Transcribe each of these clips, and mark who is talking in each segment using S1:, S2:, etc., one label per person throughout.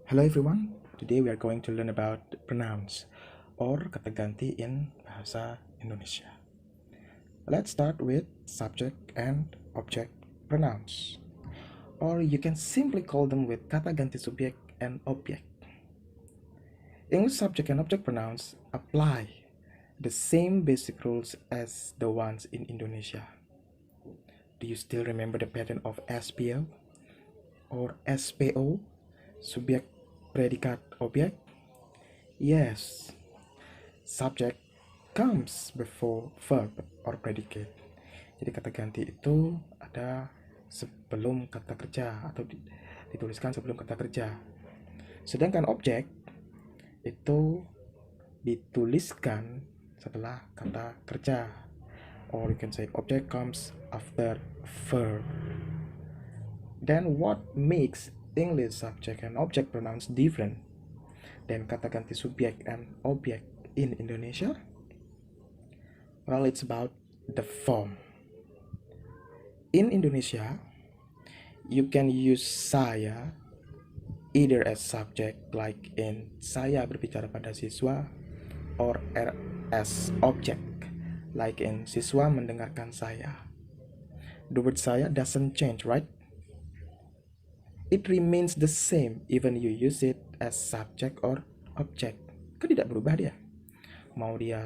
S1: Hello everyone. Today we are going to learn about pronouns or kata ganti in bahasa Indonesia. Let's start with subject and object pronouns. Or you can simply call them with kata ganti subjek and objek. English subject and object pronouns apply the same basic rules as the ones in Indonesia. Do you still remember the pattern of SPO or SPO? Subjek, predikat, objek? Yes, subject comes before verb or predicate. Jadi kata ganti itu ada sebelum kata kerja atau dituliskan sebelum kata kerja. Sedangkan objek itu dituliskan setelah kata kerja. Or you can say object comes after verb. Then what makes English subject and object pronouns different than kata ganti subjek and objek in Indonesia? Well, it's about the form. In Indonesia, you can use saya either as subject like in saya berbicara pada siswa or as object like in siswa mendengarkan saya. The word saya doesn't change, right? It remains the same even you use it as subject or object. Kan tidak berubah dia. Mau dia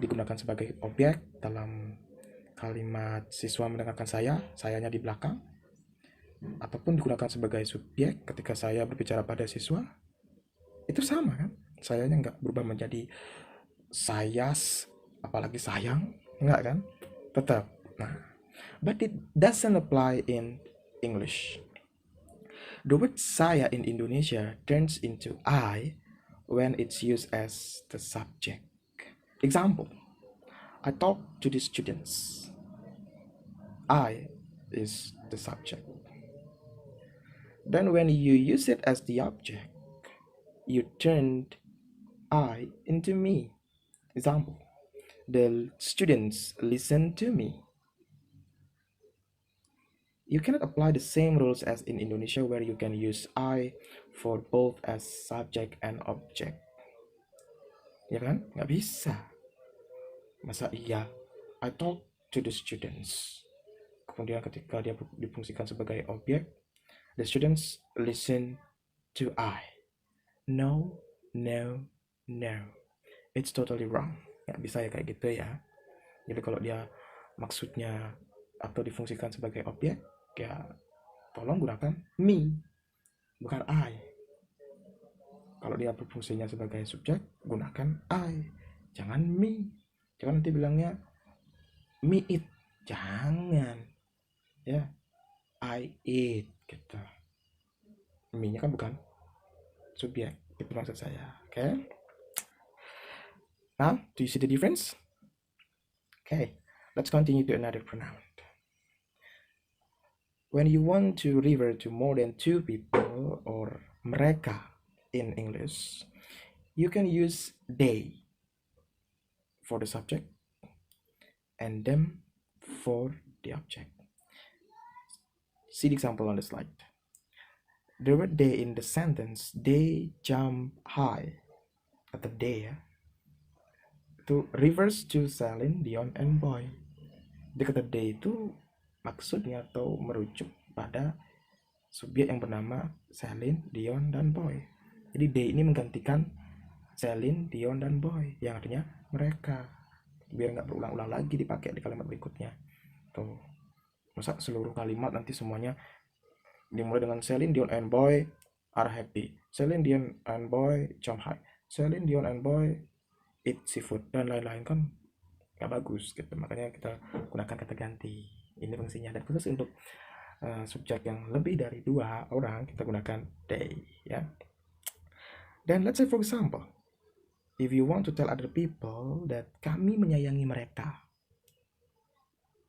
S1: digunakan sebagai objek dalam kalimat siswa mendengarkan saya, sayanya di belakang, ataupun digunakan sebagai subjek ketika saya berbicara pada siswa, itu sama kan? Sayanya nggak berubah menjadi sayas, apalagi sayang, nggak kan? Tetap. Nah, but it doesn't apply in English. The word saya in Indonesia turns into I when it's used as the subject. Example, I talk to the students. I is the subject. Then when you use it as the object, you turned I into me. Example, the students listen to me. You cannot apply the same rules as in Indonesia where you can use I for both as subject and object. Ya kan? Nggak bisa. Masa iya, I talk to the students. Kemudian ketika dia difungsikan sebagai objek, the students listen to I. No, no, no. It's totally wrong. Nggak bisa ya kayak gitu ya. Jadi kalau dia maksudnya atau difungsikan sebagai objek, ya tolong gunakan me, bukan I. Kalau dia berfungsinya sebagai subjek, gunakan I, jangan me. Jangan nanti bilangnya me eat, jangan ya, I eat gitu. Me nya kan bukan subjek, itu maksud saya. Okay, now do you see the difference? Okay, let's continue to another pronoun. When you want to refer to more than two people or mereka in English, you can use they for the subject and them for the object. See the example on the slide. The word they in the sentence, they jump high. Kata they ya, itu refers to Celine, Dion, and Boy. Jadi kata they itu maksudnya atau merujuk pada subjek yang bernama Celine, Dion, dan Boy. Jadi they ini menggantikan Celine, Dion, dan Boy yang artinya mereka, biar nggak berulang-ulang lagi dipakai di kalimat berikutnya. Tuh, masa seluruh kalimat nanti semuanya dimulai dengan Celine, Dion, and Boy are happy, Celine, Dion, and Boy jump high, Celine, Dion, and Boy eat seafood, dan lain-lain, kan nggak bagus gitu. Makanya kita gunakan kata ganti. Ini fungsinya, dan khusus untuk subjek yang lebih dari dua orang kita gunakan they ya. Dan let's say for example, if you want to tell other people that kami menyayangi mereka,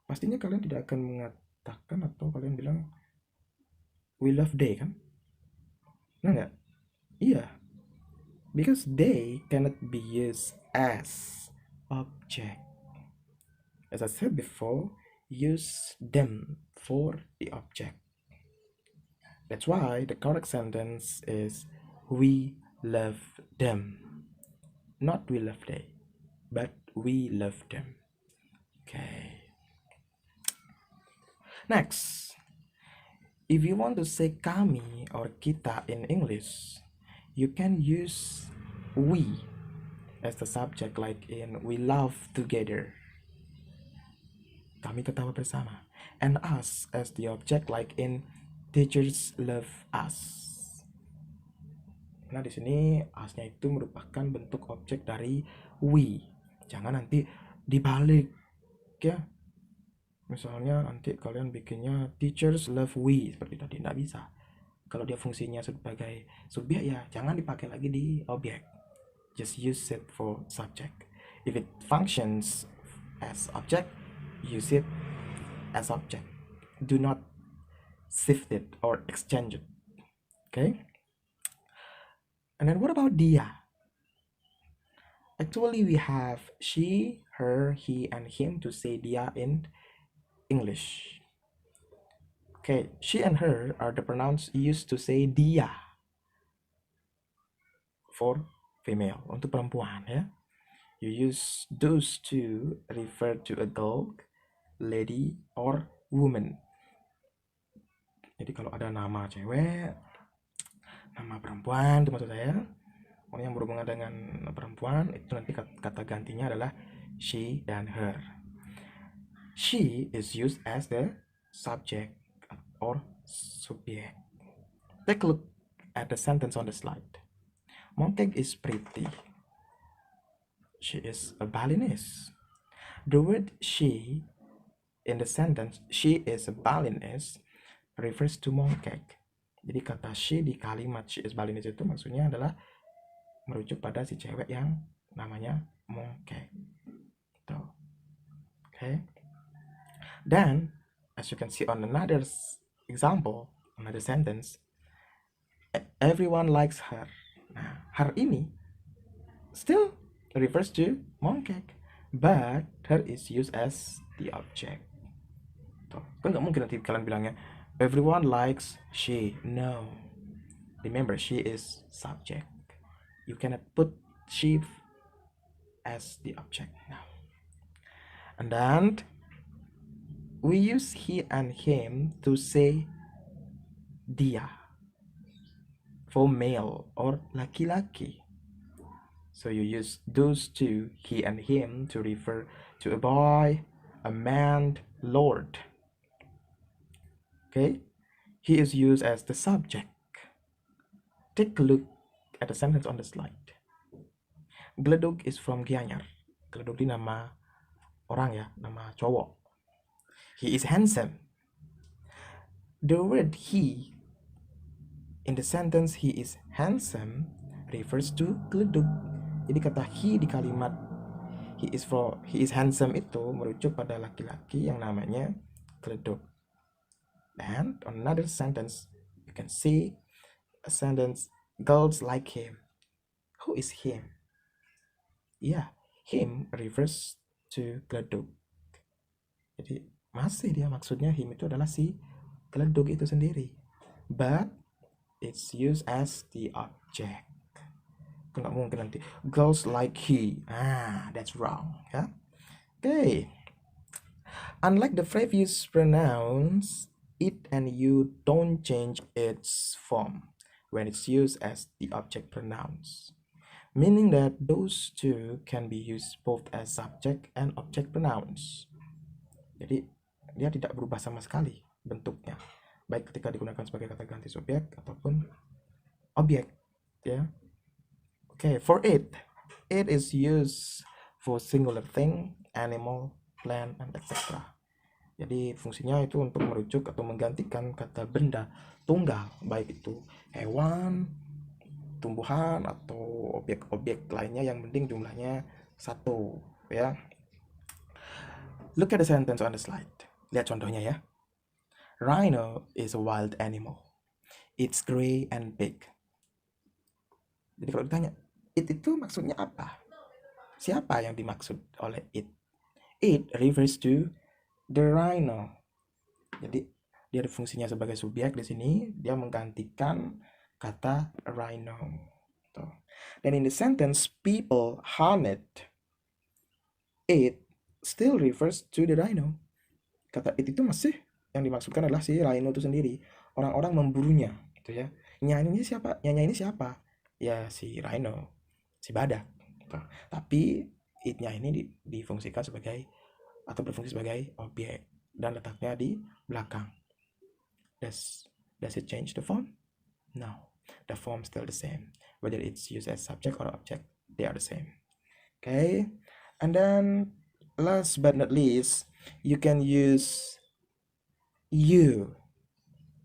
S1: pastinya kalian tidak akan mengatakan atau kalian bilang we love they kan? Nah nggak? Iya, because they cannot be used as object. As I said before, use them for the object. That's why the correct sentence is we love them. Not we love they, but we love them. Okay. Next, if you want to say kami or kita in English, you can use we as the subject, like in we laugh together. Kami ketawa bersama. And us as the object, like in teachers love us. Nah, di sini us-nya itu merupakan bentuk objek dari we. Jangan nanti dibalik ya. Misalnya nanti kalian bikinnya teachers love we seperti tadi, nggak bisa. Kalau dia fungsinya sebagai subjek ya jangan dipakai lagi di objek. Just use it for subject. If it functions as object, use it as object. Do not shift it or exchange it. Okay? And then what about dia? Actually, we have she, her, he, and him to say dia in English. Okay, she and her are the pronouns used to say dia for female, untuk perempuan ya. You use those to refer to a girl, lady, or woman. Jadi kalau ada nama cewek, nama perempuan, itu maksud saya, yang berhubungan dengan perempuan, itu nanti kata gantinya adalah she dan her. She is used as the subject or subject. Take a look at the sentence on the slide. Mooncake is pretty. She is a balliness. The word she in the sentence, she is a balliness, refers to mooncake. Jadi kata she di kalimat she is balliness itu maksudnya adalah merujuk pada si cewek yang namanya mooncake. Tuh. Okay. Then, as you can see on another example, another sentence, everyone likes her. Nah, her ini still refers to mooncake, but her is used as the object. Tuh. Kan nggak mungkin nanti kalian bilangnya everyone likes she. No. Remember, she is subject. You cannot put she as the object now. And then we use he and him to say dia for male or laki-laki. So you use those two, he and him, to refer to a boy, a man, lord. Okay? He is used as the subject. Take a look at the sentence on the slide. Gledog is from Gianyar. Gledog ini nama orang ya, nama cowok. He is handsome. The word he in the sentence he is handsome refers to Gledog. Jadi kata he di kalimat he is handsome itu merujuk pada laki-laki yang namanya Gledog. And on another sentence you can see a sentence, girls like him. Who is him? Yeah, him refers to Gledog. Jadi masih dia maksudnya him itu adalah si Gledog itu sendiri, but it's used as the object. Nggak mungkin nanti girls like he. That's wrong ya. Okay, unlike the previous pronouns, it and you don't change its form when it's used as the object pronouns, meaning that those two can be used both as subject and object pronouns. Jadi dia tidak berubah sama sekali bentuknya, baik ketika digunakan sebagai kata ganti subjek ataupun objek ya. Okay, for it is used for singular thing, animal, plant, and etc. Jadi fungsinya itu untuk merujuk atau menggantikan kata benda tunggal, baik itu hewan, tumbuhan, atau objek-objek lainnya yang penting jumlahnya satu ya. Look at the sentence on the slide. Lihat contohnya ya. Rhino is a wild animal. It's gray and big. Jadi kalau ditanya, it itu maksudnya apa? Siapa yang dimaksud oleh it? It refers to the rhino. Jadi dia ada fungsinya sebagai subjek di sini. Dia menggantikan kata rhino. Tuh. Dan in the sentence people hunted it still refers to the rhino. Kata it itu masih yang dimaksudkan adalah si rhino itu sendiri. Orang-orang memburunya, gitu ya. Nyanyinya siapa? Nyanyi ini siapa? Ya si rhino, si badak. Gitu. Tapi it-nya ini difungsikan sebagai atau berfungsi sebagai objek dan letaknya di belakang. Does it change the form? No, the form still the same. Whether it's used as subject or object, they are the same. Okay, and then last but not least, you can use you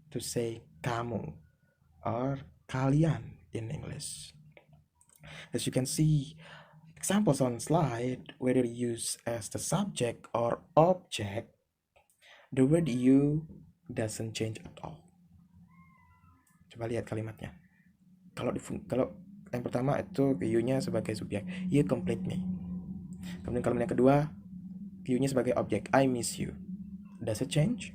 S1: to say kamu or kalian in English. As you can see, examples on slide, whether used as the subject or object, the word you doesn't change at all. Coba lihat kalimatnya. Kalau yang pertama itu you-nya sebagai subjek, you complete me. Kemudian kalimat yang kedua, you-nya sebagai objek, I miss you. Does it change?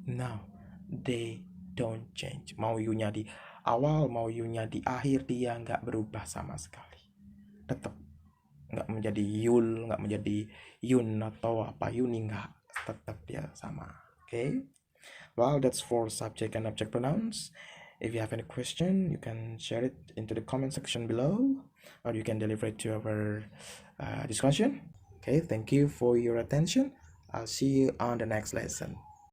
S1: No, they don't change. Mau you-nya di awal, mau you-nya di akhir, dia nggak berubah sama sekali. Tetap nggak menjadi yul, nggak menjadi yun atau apa yuni, nggak. Tetap dia sama. Okay? Well, that's for subject and object pronouns. If you have any question, you can share it into the comment section below, or you can deliver it to our discussion. Okay, thank you for your attention. I'll see you on the next lesson.